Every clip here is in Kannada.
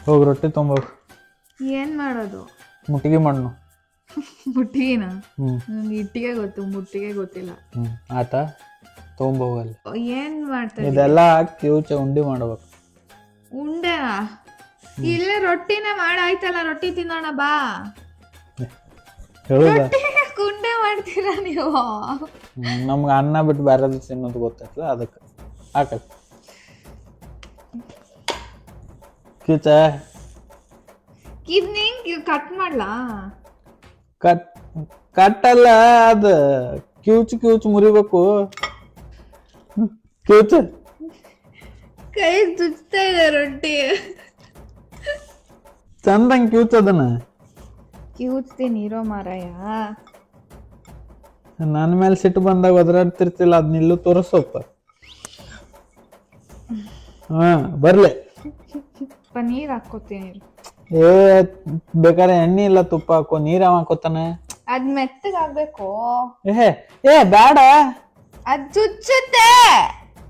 ಹೋಗಿ ರೊಟ್ಟಿ ತೊಂಬೋಗು. ಏನ್ ಮಾಡೋದು? ಮುಟ್ಟಿಗೆ ಮಣ್ಣು. ಮುಟ್ಟಿಗೆನ? ಹ್ಮ್ ನಂಗೆ ಇಟ್ಟಿಗೆ ಗೊತ್ತು, ಮುಟ್ಟಿಗೆ ಗೊತ್ತಿಲ್ಲ. ಆತಾ ತೊಗೊಂಬೋಗಲ್ಲ. ಏನ್ ಮಾಡ್ತಾ ಇದೀಯ? ಇದೆಲ್ಲ ಕಿವುಚ ಉಂಡಿ ಮಾಡ್ಬೇಕು. ಉಂಡೆನಾ? ಇಲ್ಲೇ ರೊಟ್ಟಿನೇ ಮಾಡಾಯ್ತಲ್ಲ, ರೊಟ್ಟಿ ತಿನ್ನೋಣ ಬಾ. ಹೇಳುದ ರೊಟ್ಟಿ ಉಂಡೆ ಮಾಡ್ತೀರಾ ನೀವು? ನಮ್ಗೆ ಅನ್ನ ಬಿಟ್ಟು ಬೇರೆ ತಿನ್ನೋದು ಗೊತ್ತಾಯ್ತಲ್ಲ ಅದಕ್ಕೆ ಹಾಕಲ್ ಕಿಚ ಇದ್ ನಿಂಗ್ ಕಟ್ ಮಾಡ್ಲಾ? ಕಟ್ಟಲ್ಲ, ಅದು ಕಿವುಚು ಮುರಿಬೇಕು. ಕಿವುಚ ಕೈ ಚುಚ್ತಾ ಇದೆ ರೊಟ್ಟಿ. ಚಂದಂಗ್ ಕಿವುಚದನ ಕಿವುಚ್ತೀನಿ ಇರೋ ಮಾರಾಯ. ನನ್ನ ಮೇಲೆ ಸಿಟ್ಟು ಬಂದಾಗ ಒದರಾಡ್ತಿರ್ತಿಲ್ಲ, ಅದನ್ನಿಲ್ಲೂ ತೋರಿಸೋಪ್ಪ. ಹಾ ಬರ್ಲೆ. ಪನ್ನೀರ್ ಹಾಕೋತೀನಿ. ಏ ಬೇಕಾದ್ರೆ ಎಣ್ಣೆ ಇಲ್ಲ ತುಪ್ಪ ಹಾಕೋ, ನೀರ್ ಹಾಕೋತಾನೆ. ಅದ್ ಮೆತ್ತಗಾಗ್ಬೇಕು. ಏ ಬೇಡ, ಅದ್ ಚುಚ್ಚುತ್ತೆ.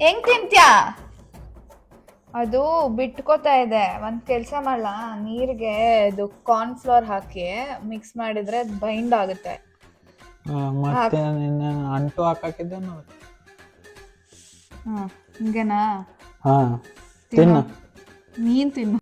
ಹೆಂಗ್ ತಿಂತ್ಯಾ? ಅದು ಬಿಟ್ಕೋತಾ ಇದೆ. ಒಂದ್ ಕೆಲ್ಸ ಮಾಡ್ಲಾ, ನೀರ್ಗೆ ಇದು ಕಾರ್ನ್ ಫ್ಲೋರ್ ಹಾಕಿ ಮಿಕ್ಸ್ ಮಾಡಿದ್ರೆ ಅದು ಬೈಂಡ್ ಆಗುತ್ತೆ. ಮತ್ತೆ ಅಂಟು ಹಾಕಿದ್ದೆ ನಾವು. ಹಿಂಗೇನಾ? ಹಾ ತಿನ್ನು. ನೀನ್ ತಿನ್ನು.